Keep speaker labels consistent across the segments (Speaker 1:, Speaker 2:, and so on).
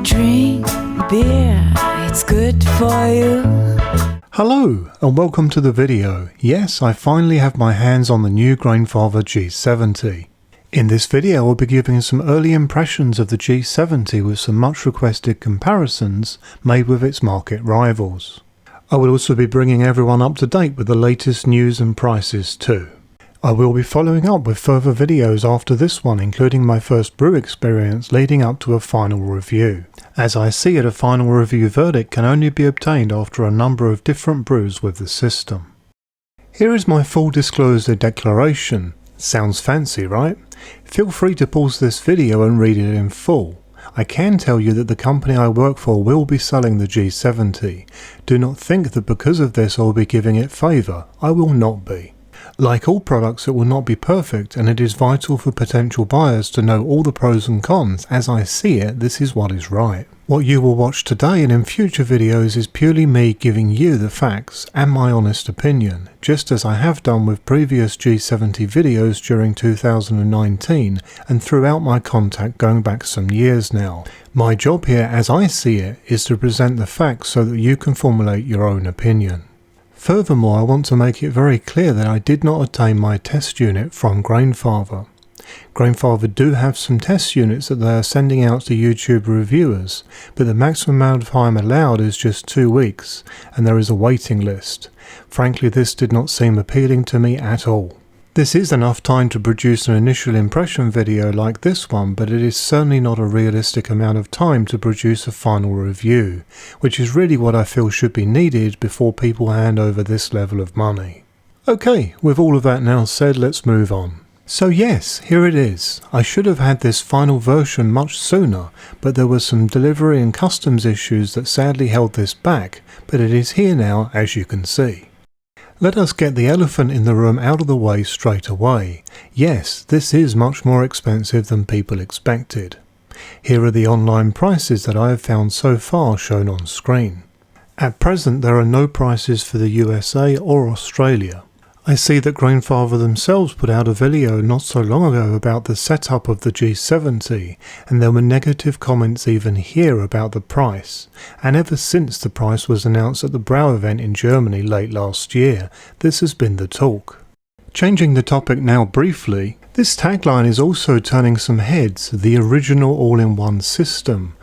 Speaker 1: Drink beer, it's good for you.
Speaker 2: Hello and welcome to the video. Yes, I finally have my hands on the new Grainfather G70. In this video I'll be giving some early impressions of the G70 with some much requested comparisons made with its market rivals. I will also be bringing everyone up to date with the latest news and prices too. I will be following up with further videos after this one, including my first brew experience leading up to a final review. As I see it, a final review verdict can only be obtained after a number of different brews with the system. Here is my full disclosure declaration. Sounds fancy, right? Feel free to pause this video and read it in full. I can tell you that the company I work for will be selling the G70. Do not think that because of this I will be giving it favour. I will not be. Like all products, it will not be perfect, and it is vital for potential buyers to know all the pros and cons. As I see it, this is what is right. What you will watch today and in future videos is purely me giving you the facts and my honest opinion, just as I have done with previous G70 videos during 2019 and throughout my contact going back some years now. My job here, as I see it, is to present the facts so that you can formulate your own opinion. Furthermore, I want to make it very clear that I did not obtain my test unit from Grainfather. Grainfather do have some test units that they are sending out to YouTube reviewers, but the maximum amount of time allowed is just 2 weeks, and there is a waiting list. Frankly, this did not seem appealing to me at all. This is enough time to produce an initial impression video like this one, but it is certainly not a realistic amount of time to produce a final review, which is really what I feel should be needed before people hand over this level of money. Okay, with all of that now said, let's move on. So yes, here it is. I should have had this final version much sooner, but there were some delivery and customs issues that sadly held this back, but it is here now, as you can see. Let us get the elephant in the room out of the way straight away. Yes, this is much more expensive than people expected. Here are the online prices that I have found so far shown on screen. At present there are no prices for the USA or Australia. I see that Grainfather themselves put out a video not so long ago about the setup of the G70, and there were negative comments even here about the price, and ever since the price was announced at the Brew event in Germany late last year, this has been the talk. Changing the topic now briefly, this tagline is also turning some heads, the original all-in-one system.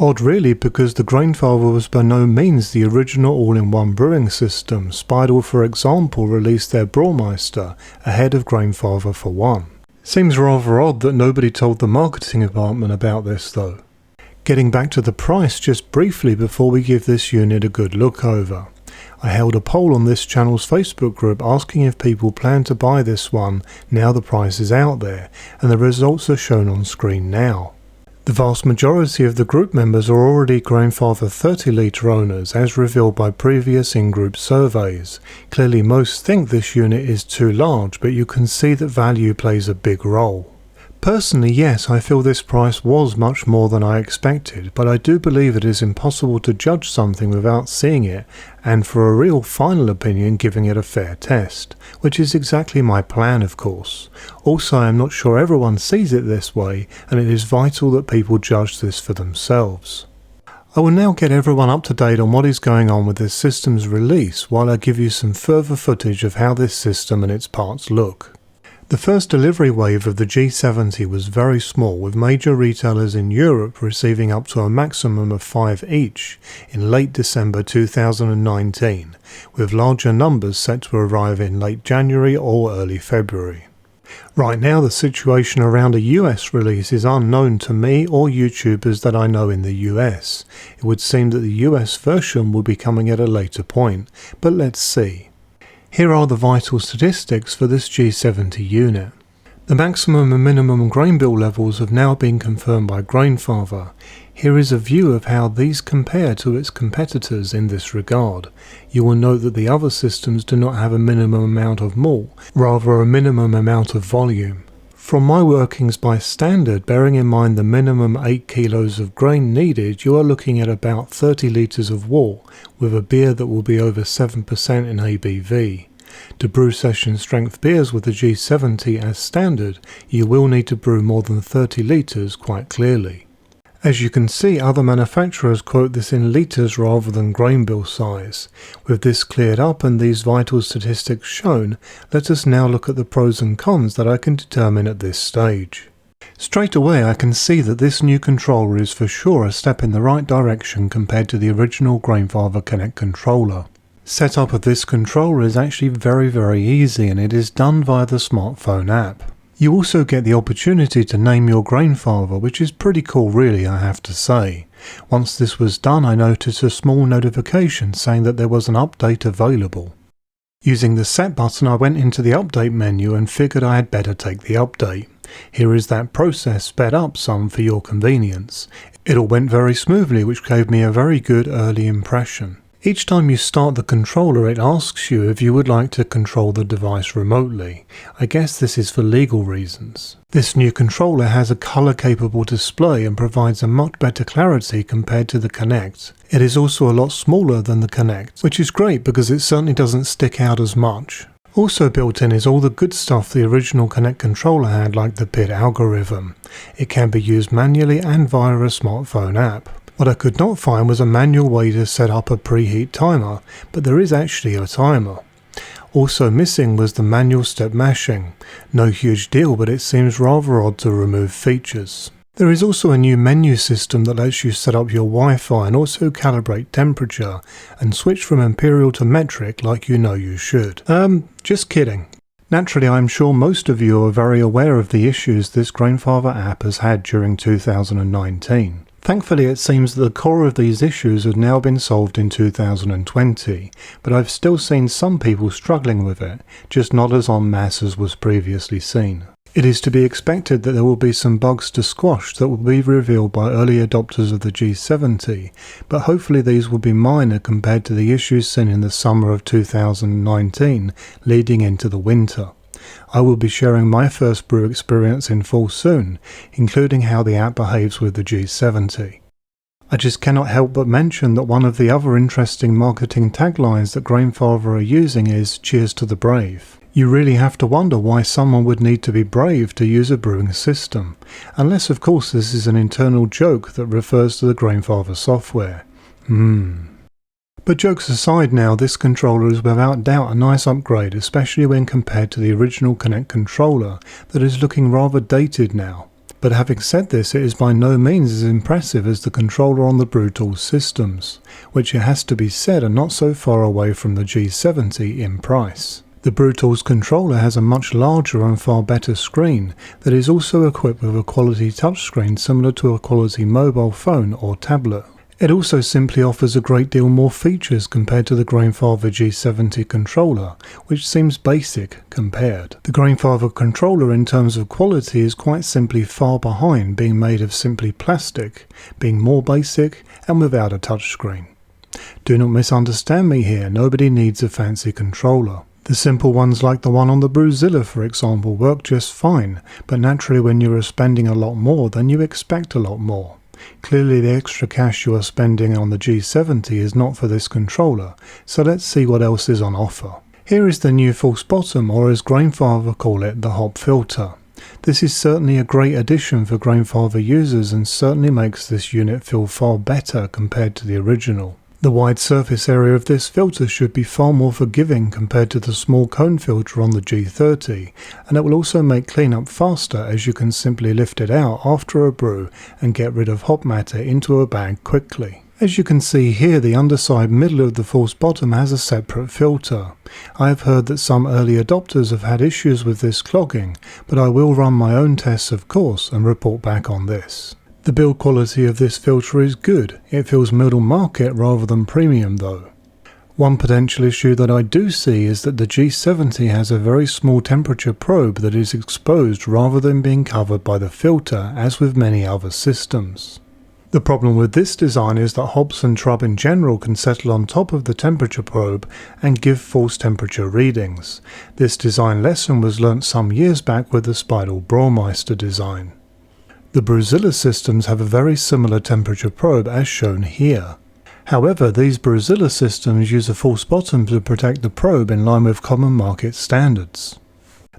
Speaker 2: Odd really, because the Grainfather was by no means the original all-in-one brewing system. Speidel, for example, released their Braumeister ahead of Grainfather for one. Seems rather odd that nobody told the marketing department about this though. Getting back to the price just briefly before we give this unit a good look over. I held a poll on this channel's Facebook group asking if people plan to buy this one now the price is out there, and the results are shown on screen now. The vast majority of the group members are already Grainfather 30 litre owners, as revealed by previous in-group surveys. Clearly most think this unit is too large, but you can see that value plays a big role. Personally, yes, I feel this price was much more than I expected, but I do believe it is impossible to judge something without seeing it, and for a real final opinion giving it a fair test, which is exactly my plan of course. Also, I am not sure everyone sees it this way, and it is vital that people judge this for themselves. I will now get everyone up to date on what is going on with this system's release, while I give you some further footage of how this system and its parts look. The first delivery wave of the G70 was very small, with major retailers in Europe receiving up to a maximum of 5 each in late December 2019, with larger numbers set to arrive in late January or early February. Right now the situation around a US release is unknown to me or YouTubers that I know in the US. It would seem that the US version will be coming at a later point, but let's see. Here are the vital statistics for this G70 unit. The maximum and minimum grain bill levels have now been confirmed by Grainfather. Here is a view of how these compare to its competitors in this regard. You will note that the other systems do not have a minimum amount of malt, rather a minimum amount of volume. From my workings by standard, bearing in mind the minimum 8 kilos of grain needed, you are looking at about 30 litres of wort, with a beer that will be over 7% in ABV. To brew session strength beers with the G70 as standard, you will need to brew more than 30 litres quite clearly. As you can see, other manufacturers quote this in litres rather than grain bill size. With this cleared up and these vital statistics shown, let us now look at the pros and cons that I can determine at this stage. Straight away I can see that this new controller is for sure a step in the right direction compared to the original Grainfather Connect controller. Setup of this controller is actually very easy, and it is done via the smartphone app. You also get the opportunity to name your Grainfather, which is pretty cool really, I have to say. Once this was done, I noticed a small notification saying that there was an update available. Using the set button, I went into the update menu and figured I had better take the update. Here is that process sped up some for your convenience. It all went very smoothly, which gave me a very good early impression. Each time you start the controller, it asks you if you would like to control the device remotely. I guess this is for legal reasons. This new controller has a color capable display and provides a much better clarity compared to the Connect. It is also a lot smaller than the Connect, which is great because it certainly doesn't stick out as much. Also built in is all the good stuff the original Connect controller had, like the PID algorithm. It can be used manually and via a smartphone app. What I could not find was a manual way to set up a preheat timer, but there is actually a timer. Also missing was the manual step mashing. No huge deal, but it seems rather odd to remove features. There is also a new menu system that lets you set up your Wi-Fi and also calibrate temperature, and switch from imperial to metric like you know you should. Just kidding. Naturally, I'm sure most of you are very aware of the issues this Grainfather app has had during 2019. Thankfully, it seems that the core of these issues have now been solved in 2020, but I've still seen some people struggling with it, just not as en masse as was previously seen. It is to be expected that there will be some bugs to squash that will be revealed by early adopters of the G70, but hopefully these will be minor compared to the issues seen in the summer of 2019 leading into the winter. I will be sharing my first brew experience in full soon, including how the app behaves with the G70. I just cannot help but mention that one of the other interesting marketing taglines that Grainfather are using is "Cheers to the Brave." You really have to wonder why someone would need to be brave to use a brewing system, unless of course this is an internal joke that refers to the Grainfather software. But jokes aside now, this controller is without doubt a nice upgrade, especially when compared to the original Connect controller that is looking rather dated now. But having said this, it is by no means as impressive as the controller on the BrewTools systems, which it has to be said are not so far away from the G70 in price. The BrewTools controller has a much larger and far better screen that is also equipped with a quality touchscreen similar to a quality mobile phone or tablet. It also simply offers a great deal more features compared to the Grainfather G70 controller, which seems basic compared. The Grainfather controller in terms of quality is quite simply far behind, being made of simply plastic, being more basic and without a touchscreen. Do not misunderstand me here, nobody needs a fancy controller. The simple ones like the one on the Brewzilla for example work just fine, but naturally when you are spending a lot more then you expect a lot more. Clearly the extra cash you are spending on the G70 is not for this controller, so let's see what else is on offer. Here is the new false bottom, or as Grainfather call it, the hop filter. This is certainly a great addition for Grainfather users and certainly makes this unit feel far better compared to the original. The wide surface area of this filter should be far more forgiving compared to the small cone filter on the G30, and it will also make cleanup faster as you can simply lift it out after a brew and get rid of hop matter into a bag quickly. As you can see here, the underside middle of the false bottom has a separate filter. I have heard that some early adopters have had issues with this clogging, but I will run my own tests of course and report back on this. The build quality of this filter is good. It feels middle market rather than premium though. One potential issue that I do see is that the G70 has a very small temperature probe that is exposed rather than being covered by the filter as with many other systems. The problem with this design is that hops and trub in general can settle on top of the temperature probe and give false temperature readings. This design lesson was learnt some years back with the Spiral Braumeister design. The Brewzilla systems have a very similar temperature probe as shown here. However, these Brewzilla systems use a false bottom to protect the probe in line with common market standards.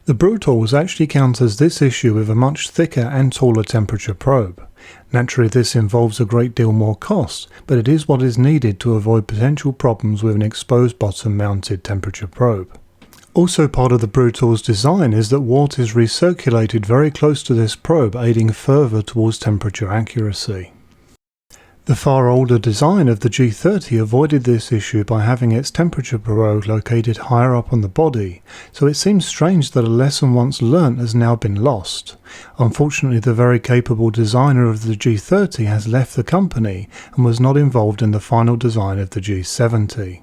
Speaker 2: The brew tools actually counters this issue with a much thicker and taller temperature probe. Naturally, this involves a great deal more cost, but it is what is needed to avoid potential problems with an exposed bottom mounted temperature probe. Also part of the brew tool's design is that water is recirculated very close to this probe, aiding further towards temperature accuracy. The far older design of the G30 avoided this issue by having its temperature probe located higher up on the body, so it seems strange that a lesson once learnt has now been lost. Unfortunately, the very capable designer of the G30 has left the company and was not involved in the final design of the G70.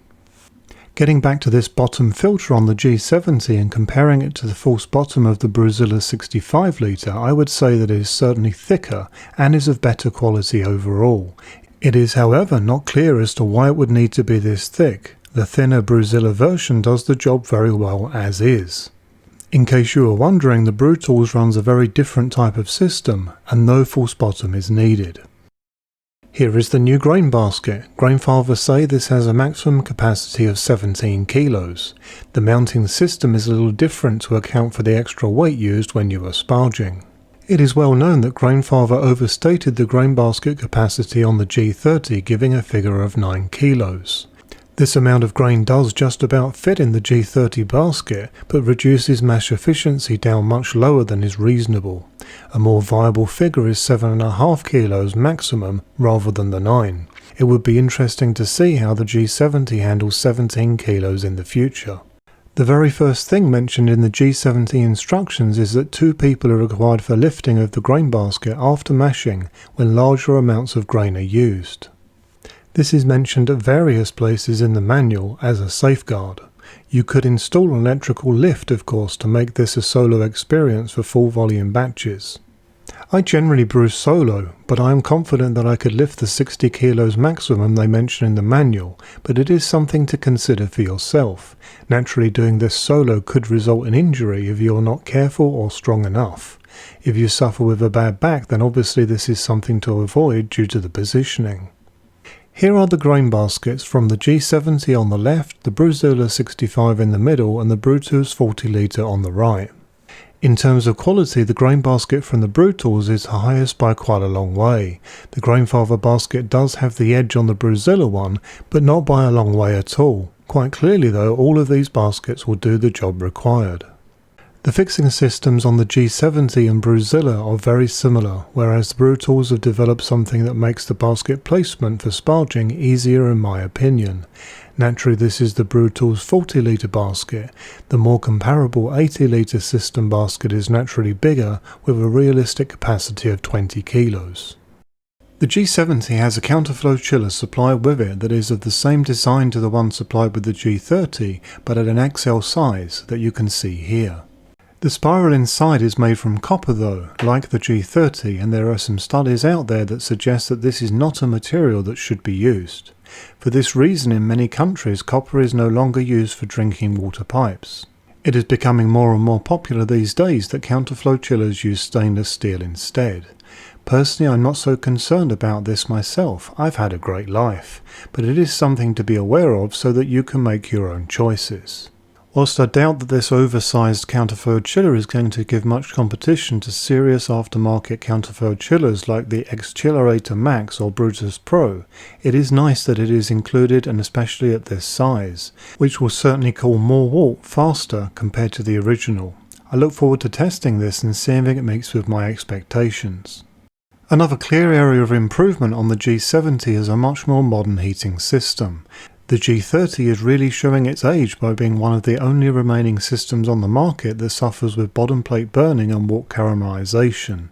Speaker 2: Getting back to this bottom filter on the G70 and comparing it to the false bottom of the Brewzilla 65 litre, I would say that it is certainly thicker and is of better quality overall. It is however not clear as to why it would need to be this thick. The thinner Brewzilla version does the job very well as is. In case you are wondering, the Brew Tools runs a very different type of system and no false bottom is needed. Here is the new grain basket. Grainfather say this has a maximum capacity of 17 kilos. The mounting system is a little different to account for the extra weight used when you are sparging. It is well known that Grainfather overstated the grain basket capacity on the G30, giving a figure of 9 kilos. This amount of grain does just about fit in the G30 basket, but reduces mash efficiency down much lower than is reasonable. A more viable figure is 7.5 kilos maximum rather than the 9. It would be interesting to see how the G70 handles 17 kilos in the future. The very first thing mentioned in the G70 instructions is that 2 people are required for lifting of the grain basket after mashing when larger amounts of grain are used. This is mentioned at various places in the manual as a safeguard. You could install an electrical lift, of course, to make this a solo experience for full volume batches. I generally brew solo, but I am confident that I could lift the 60 kilos maximum they mention in the manual, but it is something to consider for yourself. Naturally, doing this solo could result in injury if you are not careful or strong enough. If you suffer with a bad back, then obviously this is something to avoid due to the positioning. Here are the grain baskets from the G70 on the left, the Brewzilla 65 in the middle and the Brew Tools 40 litre on the right. In terms of quality, the grain basket from the Brew Tools is highest by quite a long way. The Grainfather basket does have the edge on the Brewzilla one, but not by a long way at all. Quite clearly though, all of these baskets will do the job required. The fixing systems on the G70 and Brewzilla are very similar, whereas the Brew Tools have developed something that makes the basket placement for sparging easier in my opinion. Naturally, this is the Brew Tools 40 litre basket. The more comparable 80 litre system basket is naturally bigger with a realistic capacity of 20 kilos. The G70 has a counterflow chiller supplied with it that is of the same design to the one supplied with the G30, but at an XL size that you can see here. The spiral inside is made from copper though, like the G30, and there are some studies out there that suggest that this is not a material that should be used. For this reason, in many countries, copper is no longer used for drinking water pipes. It is becoming more and more popular these days that counterflow chillers use stainless steel instead. Personally, I'm not so concerned about this myself. I've had a great life, but it is something to be aware of so that you can make your own choices. Whilst I doubt that this oversized counterflow chiller is going to give much competition to serious aftermarket counterflow chillers like the Xchillerator Max or Brutus Pro, it is nice that it is included, and especially at this size, which will certainly cool more water faster compared to the original. I look forward to testing this and seeing if it meets with my expectations. Another clear area of improvement on the G70 is a much more modern heating system. The G30 is really showing its age by being one of the only remaining systems on the market that suffers with bottom plate burning and wort caramelization.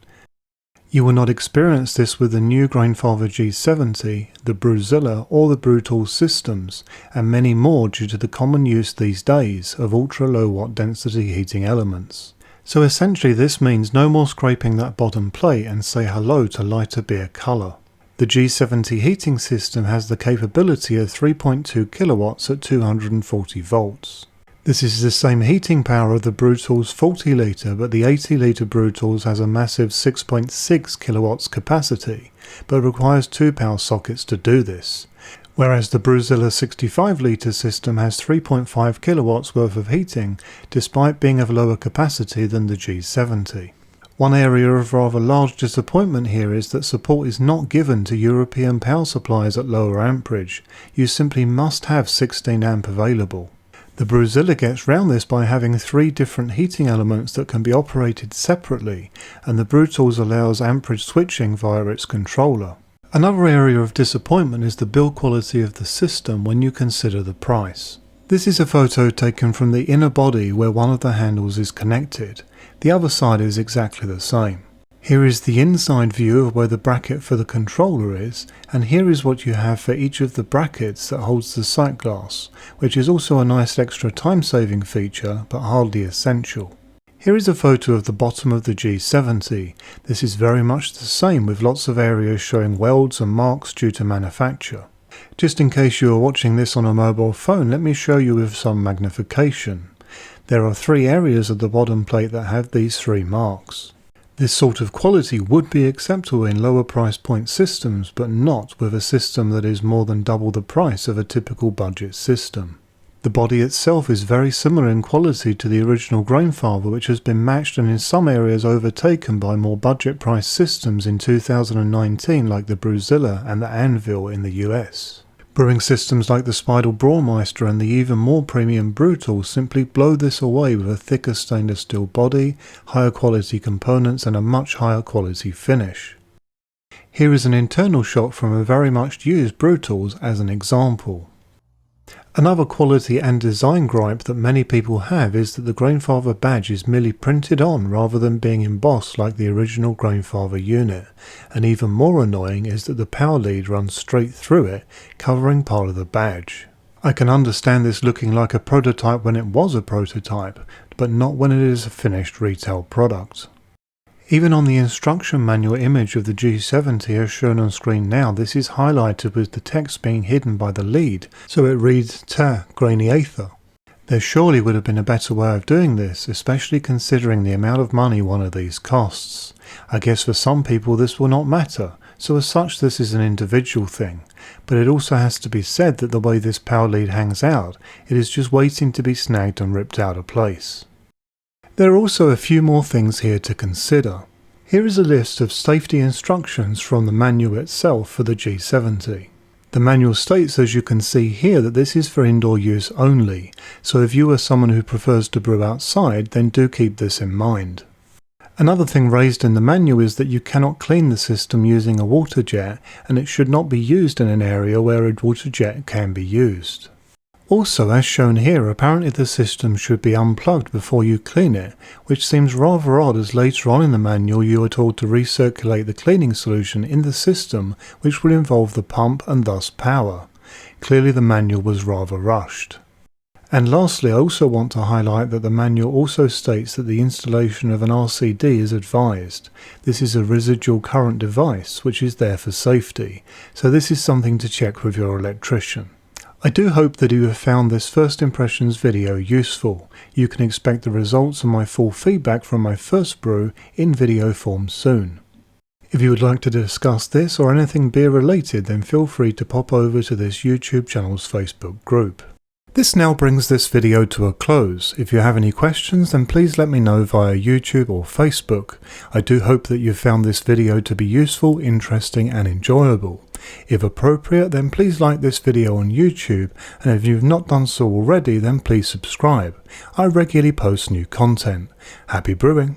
Speaker 2: You will not experience this with the new Grainfather G70, the Brewzilla or the Brew Tools systems, and many more due to the common use these days of ultra low watt density heating elements. So essentially this means no more scraping that bottom plate and say hello to lighter beer colour. The G70 heating system has the capability of 3.2 kilowatts at 240 volts. This is the same heating power of the Brew Tools 40 litre, but the 80 litre Brew Tools has a massive 6.6 kilowatts capacity, but requires 2 power sockets to do this. whereas the Brewzilla 65 litre system has 3.5 kilowatts worth of heating, despite being of lower capacity than the G70. One area of rather large disappointment here is that support is not given to European power supplies at lower amperage. You simply must have 16 amp available. The Brewzilla gets round this by having 3 different heating elements that can be operated separately, and the BrewTools allows amperage switching via its controller. Another area of disappointment is the build quality of the system when you consider the price. This is a photo taken from the inner body where one of the handles is connected. The other side is exactly the same. Here is the inside view of where the bracket for the controller is, and here is what you have for each of the brackets that holds the sight glass, which is also a nice extra time-saving feature, but hardly essential. Here is a photo of the bottom of the G70. This is very much the same, with lots of areas showing welds and marks due to manufacture. Just in case you are watching this on a mobile phone, let me show you with some magnification. There are 3 areas of the bottom plate that have these 3 marks. This sort of quality would be acceptable in lower price point systems, but not with a system that is more than double the price of a typical budget system. The body itself is very similar in quality to the original Grainfather, which has been matched and in some areas overtaken by more budget price systems in 2019 like the Brewzilla and the Anvil in the US. Brewing systems like the Spiral Brawlmeister and the even more premium BrewTools simply blow this away with a thicker stainless steel body, higher quality components and a much higher quality finish. Here is an internal shot from a very much used BrewTools as an example. Another quality and design gripe that many people have is that the Grainfather badge is merely printed on rather than being embossed like the original Grainfather unit, and even more annoying is that the power lead runs straight through it, covering part of the badge. I can understand this looking like a prototype when it was a prototype, but not when it is a finished retail product. Even on the instruction manual image of the G70 as shown on screen now, this is highlighted with the text being hidden by the lead, so it reads Ta Grainfather. There surely would have been a better way of doing this, especially considering the amount of money one of these costs. I guess for some people this will not matter, so as such this is an individual thing, but it also has to be said that the way this power lead hangs out, it is just waiting to be snagged and ripped out of place. There are also a few more things here to consider. Here is a list of safety instructions from the manual itself for the G70. The manual states, as you can see here, that this is for indoor use only, so if you are someone who prefers to brew outside, then do keep this in mind. Another thing raised in the manual is that you cannot clean the system using a water jet, and it should not be used in an area where a water jet can be used. Also, as shown here, apparently the system should be unplugged before you clean it, which seems rather odd as later on in the manual you are told to recirculate the cleaning solution in the system, which will involve the pump and thus power. Clearly the manual was rather rushed. And lastly, I also want to highlight that the manual also states that the installation of an RCD is advised. This is a residual current device, which is there for safety, so this is something to check with your electrician. I do hope that you have found this first impressions video useful. You can expect the results and my full feedback from my first brew in video form soon. If you would like to discuss this or anything beer related, then feel free to pop over to this YouTube channel's Facebook group. This now brings this video to a close. If you have any questions, then please let me know via YouTube or Facebook. I do hope that you found this video to be useful, interesting and enjoyable. If appropriate, then please like this video on YouTube, and if you've not done so already, then please subscribe. I regularly post new content. Happy brewing!